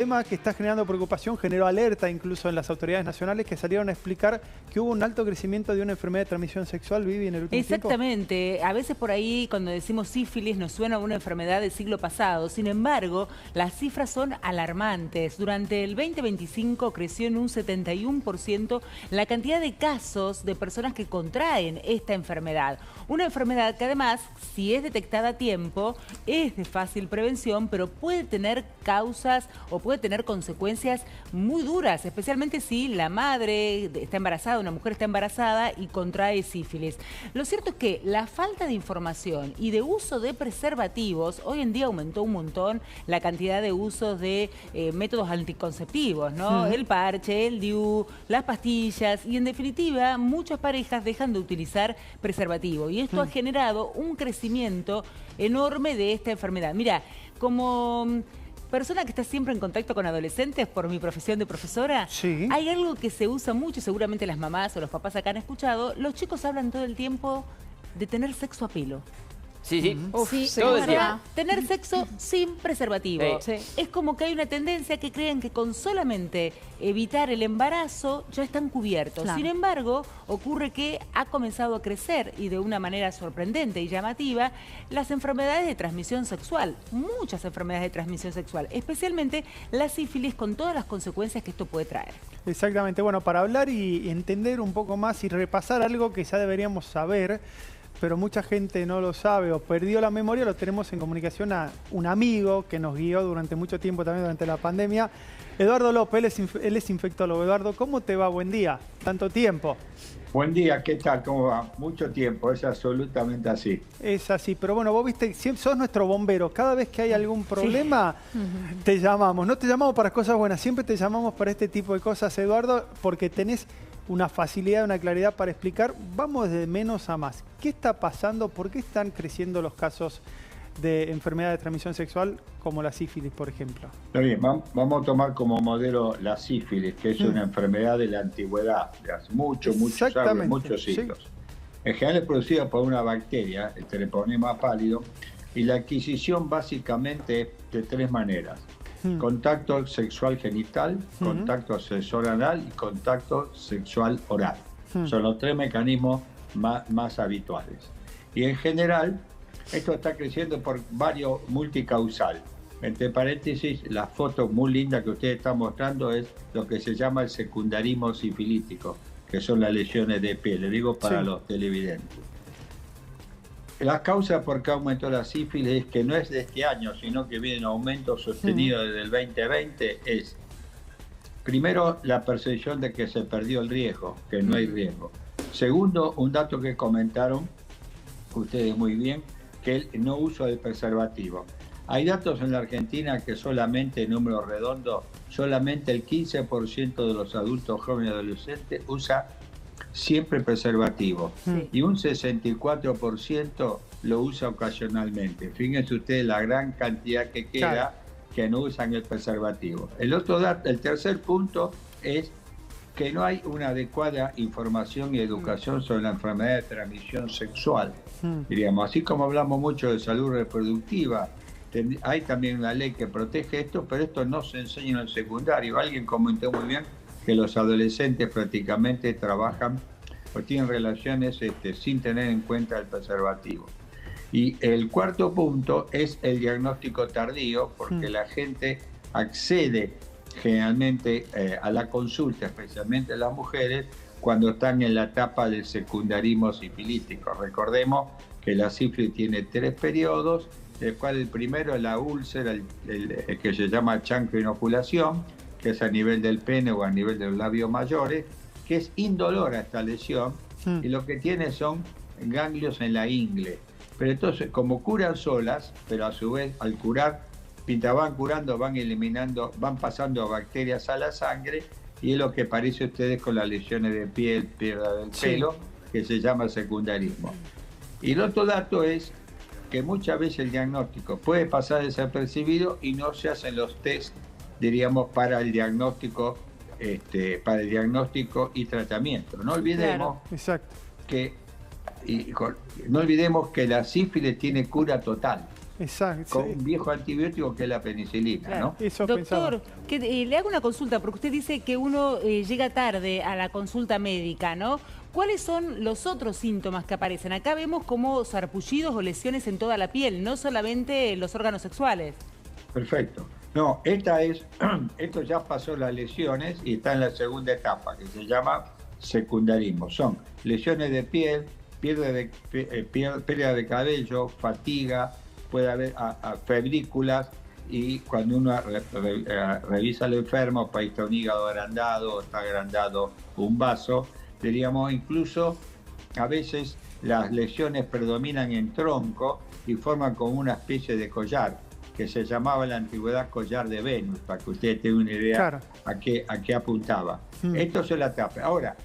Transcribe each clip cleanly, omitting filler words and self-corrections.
tema que está generando preocupación, generó alerta incluso en las autoridades nacionales que salieron a explicar que hubo un alto crecimiento de una enfermedad de transmisión sexual, Vivi, en el último tiempo. Exactamente. A veces por ahí cuando decimos sífilis nos suena a una enfermedad del siglo pasado. Sin embargo, las cifras son alarmantes. Durante el 2025 creció en un 71% la cantidad de casos de personas que contraen esta enfermedad. Una enfermedad que además, si es detectada a tiempo, es de fácil prevención, pero puede tener causas o puede tener consecuencias muy duras, especialmente si la madre está embarazada, una mujer está embarazada y contrae sífilis. Lo cierto es que la falta de información y de uso de preservativos, hoy en día aumentó un montón la cantidad de usos de métodos anticonceptivos, ¿no? El parche, el DIU, las pastillas y en definitiva muchas parejas dejan de utilizar preservativo y esto ha generado un crecimiento enorme de esta enfermedad. Mira, como persona que está siempre en contacto con adolescentes por mi profesión de profesora, hay algo que se usa mucho, seguramente las mamás o los papás acá han escuchado, los chicos hablan todo el tiempo de tener sexo a pelo. Sí, sí. Sí, todo el día. Tener sexo sin preservativo. Sí. Es como que hay una tendencia que creen que con solamente evitar el embarazo ya están cubiertos. Claro. Sin embargo, ocurre que ha comenzado a crecer y de una manera sorprendente y llamativa las enfermedades de transmisión sexual. Muchas enfermedades de transmisión sexual, especialmente la sífilis con todas las consecuencias que esto puede traer. Exactamente. Bueno, para hablar y entender un poco más y repasar algo que ya deberíamos saber, pero mucha gente no lo sabe o perdió la memoria, lo tenemos en comunicación a un amigo que nos guió durante mucho tiempo también durante la pandemia, Eduardo López, él es infectólogo. Eduardo, ¿cómo te va? Buen día, tanto tiempo. Buen día, ¿qué tal? ¿Cómo va? Mucho tiempo, es absolutamente así. Es así, pero bueno, vos viste, sos nuestro bombero. Cada vez que hay algún problema, te llamamos. No te llamamos para cosas buenas, siempre te llamamos para este tipo de cosas, Eduardo, porque tenés una facilidad, una claridad para explicar. Vamos de menos a más. ¿Qué está pasando? ¿Por qué están creciendo los casos de enfermedad de transmisión sexual como la sífilis, por ejemplo? Está bien, vamos a tomar como modelo la sífilis, que es una enfermedad de la antigüedad, de hace muchos años, muchos siglos. En general es producida por una bacteria, el Treponema pálido, y la adquisición básicamente es de tres maneras. Contacto sexual genital, contacto sexual anal y contacto sexual oral. Son los tres mecanismos más habituales. Y en general, esto está creciendo por varios multicausal. Entre paréntesis, la foto muy linda que ustedes están mostrando es lo que se llama el secundarismo sifilítico, que son las lesiones de piel, le digo para los televidentes. Las causas por qué aumentó la sífilis, que no es de este año, sino que viene en aumento sostenido desde el 2020, es primero la percepción de que se perdió el riesgo, que no hay riesgo. Segundo, un dato que comentaron ustedes muy bien, que el no uso del preservativo. Hay datos en la Argentina que solamente, en números redondos, solamente el 15% de los adultos jóvenes y adolescentes usa siempre preservativo y un 64% lo usa ocasionalmente. Fíjense ustedes la gran cantidad que queda que no usan el preservativo. El otro dato, el tercer punto es que no hay una adecuada información y educación sobre la enfermedad de transmisión sexual. Diríamos, así como hablamos mucho de salud reproductiva, hay también una ley que protege esto, pero esto no se enseña en el secundario. Alguien comentó muy bien que los adolescentes prácticamente trabajan o tienen relaciones sin tener en cuenta el preservativo. Y el cuarto punto es el diagnóstico tardío, porque la gente accede generalmente a la consulta, especialmente las mujeres, cuando están en la etapa del secundarismo sifilítico. Recordemos que la sífilis tiene 3 periodos, del cual el primero es la úlcera, el que se llama chancro inoculación, que es a nivel del pene o a nivel de los labios mayores, que es indolora esta lesión, y lo que tiene son ganglios en la ingle. Pero entonces, como curan solas, pero a su vez al curar, mientras van curando, van eliminando, van pasando bacterias a la sangre, y es lo que parece ustedes con las lesiones de piel, pérdida del pelo, que se llama secundarismo. Y el otro dato es que muchas veces el diagnóstico puede pasar desapercibido y no se hacen los test, diríamos, para el diagnóstico y tratamiento. No olvidemos que no olvidemos que la sífilis tiene cura total. Exacto. Con un viejo antibiótico que es la penicilina, claro, ¿no? Eso doctor, le hago una consulta, porque usted dice que uno llega tarde a la consulta médica, ¿no? ¿Cuáles son los otros síntomas que aparecen? Acá vemos como sarpullidos o lesiones en toda la piel, no solamente los órganos sexuales. Perfecto. No, esto ya pasó las lesiones y está en la segunda etapa, que se llama secundarismo. Son lesiones de piel, pérdida de cabello, fatiga, puede haber febrículas, y cuando uno revisa al enfermo, pues está un hígado agrandado, está agrandado un vaso, diríamos, incluso a veces las lesiones predominan en tronco y forman como una especie de collar, que se llamaba en la antigüedad collar de Venus, para que ustedes tengan una idea. Claro. a qué apuntaba. Esto es la etapa. Ahora,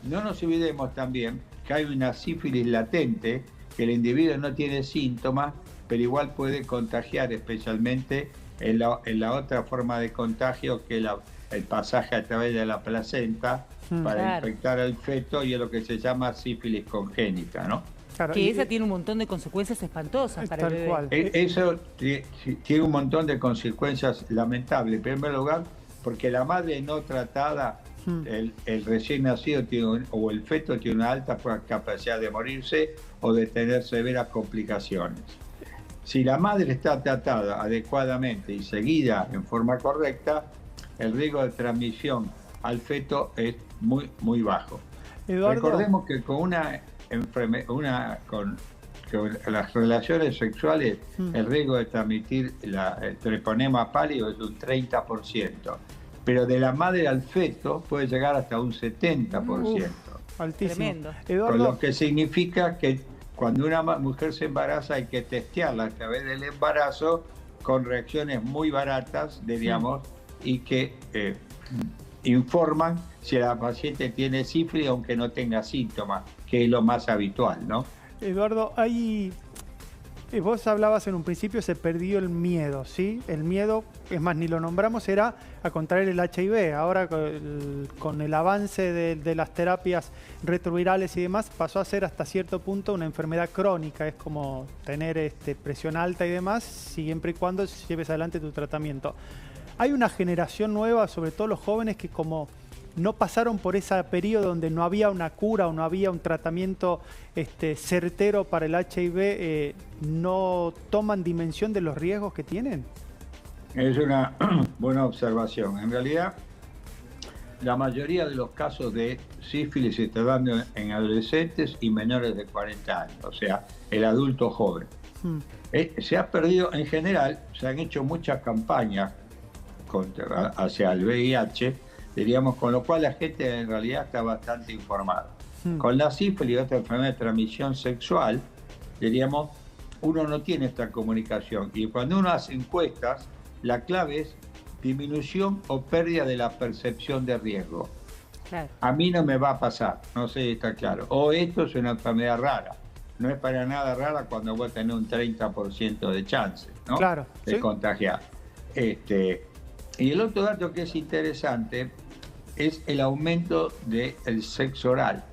no nos olvidemos también que hay una sífilis latente, que el individuo no tiene síntomas, pero igual puede contagiar, especialmente en la otra forma de contagio, que es el pasaje a través de la placenta para infectar al feto, y es lo que se llama sífilis congénita, ¿no? Claro, que esa tiene un montón de consecuencias espantosas para el bebé. Cual. Eso tiene un montón de consecuencias lamentables. En primer lugar, porque la madre no tratada, el recién nacido o el feto tiene una alta capacidad de morirse o de tener severas complicaciones. Si la madre está tratada adecuadamente y seguida en forma correcta, el riesgo de transmisión al feto es muy, muy bajo. Eduardo, recordemos que con las relaciones sexuales, el riesgo de transmitir el treponema pálido es un 30%, pero de la madre al feto puede llegar hasta un 70%. Altísimo. Tremendo. Con lo que significa que cuando una mujer se embaraza hay que testearla a través del embarazo con reacciones muy baratas, diríamos, y que informan si la paciente tiene sífilis aunque no tenga síntomas, que es lo más habitual, ¿no? Eduardo, vos hablabas en un principio, se perdió el miedo, ¿sí? El miedo, es más, ni lo nombramos, era a contraer el HIV. Ahora con el avance de las terapias retrovirales y demás, pasó a ser hasta cierto punto una enfermedad crónica. Es como tener presión alta y demás, siempre y cuando lleves adelante tu tratamiento. Hay una generación nueva, sobre todo los jóvenes, que como no pasaron por ese periodo donde no había una cura o no había un tratamiento certero para el HIV, ¿no toman dimensión de los riesgos que tienen? Es una buena observación. En realidad, la mayoría de los casos de sífilis se está dando en adolescentes y menores de 40 años, o sea, el adulto joven. Se ha perdido, en general, se han hecho muchas campañas hacia el VIH, diríamos, con lo cual la gente en realidad está bastante informada. Con la sífilis y otra enfermedad de transmisión sexual, diríamos, uno no tiene esta comunicación, y cuando uno hace encuestas, la clave es disminución o pérdida de la percepción de riesgo. Claro. A mí no me va a pasar, no sé si está claro. O esto es una enfermedad rara. No es para nada rara cuando vos tenés un 30% de chance, ¿no? Claro, de contagiar. Y el otro dato que es interesante es el aumento del sexo oral.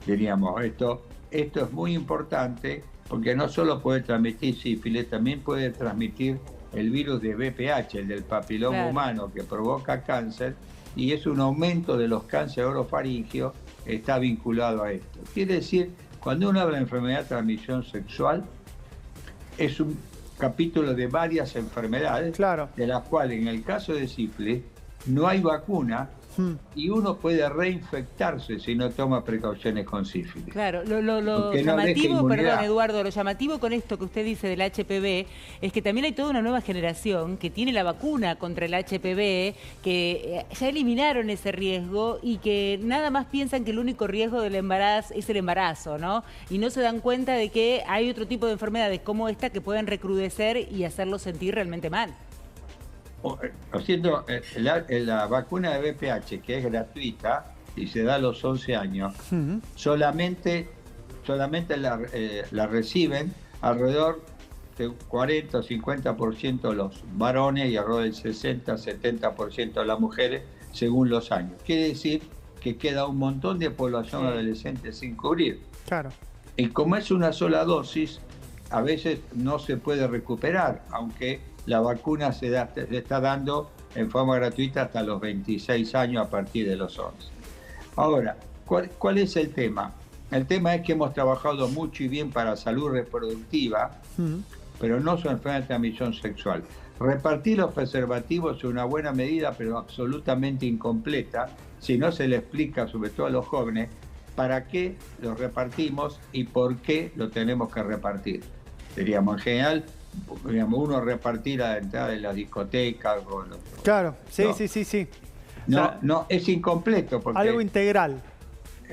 Diríamos, esto es muy importante porque no solo puede transmitir sífilis, también puede transmitir el virus de VPH, el del papiloma humano, que provoca cáncer, y es un aumento de los cánceres orofaringios, está vinculado a esto. Quiere decir, cuando uno habla de enfermedad de transmisión sexual, es un capítulo de varias enfermedades, de las cuales en el caso de sífilis no hay vacuna, y uno puede reinfectarse si no toma precauciones con sífilis. Claro, lo llamativo, perdón Eduardo, lo llamativo con esto que usted dice del HPV es que también hay toda una nueva generación que tiene la vacuna contra el HPV, que ya eliminaron ese riesgo y que nada más piensan que el único riesgo del embarazo es el embarazo, ¿no? Y no se dan cuenta de que hay otro tipo de enfermedades como esta que pueden recrudecer y hacerlos sentir realmente mal. Haciendo la vacuna de VPH, que es gratuita y se da a los 11 años, solamente la reciben alrededor del 40 o 50% los varones y alrededor del 60-70% las mujeres, según los años. Quiere decir que queda un montón de población adolescente sin cubrir. Claro. Y como es una sola dosis, a veces no se puede recuperar, aunque la vacuna se está dando en forma gratuita hasta los 26 años a partir de los 11. Ahora, ¿cuál es el tema? El tema es que hemos trabajado mucho y bien para salud reproductiva, pero no son enfermedades de transmisión sexual. Repartir los preservativos es una buena medida, pero absolutamente incompleta, si no se le explica, sobre todo a los jóvenes, para qué los repartimos y por qué lo tenemos que repartir. Diríamos, en general, uno repartir a la entrada de la discoteca. Claro, sí, no. sí. No, o sea, no, es incompleto. Porque, algo integral.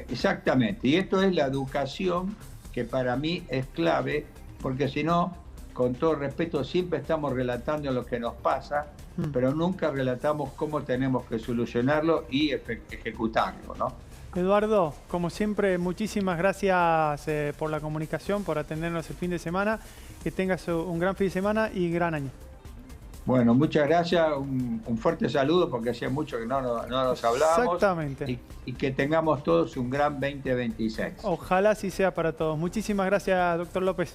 Exactamente, y esto es la educación que para mí es clave, porque si no, con todo respeto, siempre estamos relatando lo que nos pasa, pero nunca relatamos cómo tenemos que solucionarlo y ejecutarlo, ¿no? Eduardo, como siempre, muchísimas gracias por la comunicación, por atendernos el fin de semana. Que tengas un gran fin de semana y gran año. Bueno, muchas gracias, un fuerte saludo porque hacía mucho que no nos hablábamos. Exactamente. Y que tengamos todos un gran 2026. Ojalá así sea para todos. Muchísimas gracias, doctor López.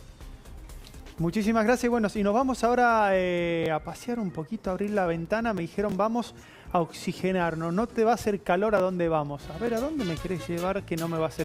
Muchísimas gracias. Bueno, y nos vamos ahora a pasear un poquito, a abrir la ventana. Me dijeron, vamos a oxigenarnos. No te va a hacer calor, ¿a dónde vamos? A ver, ¿a dónde me querés llevar que no me va a hacer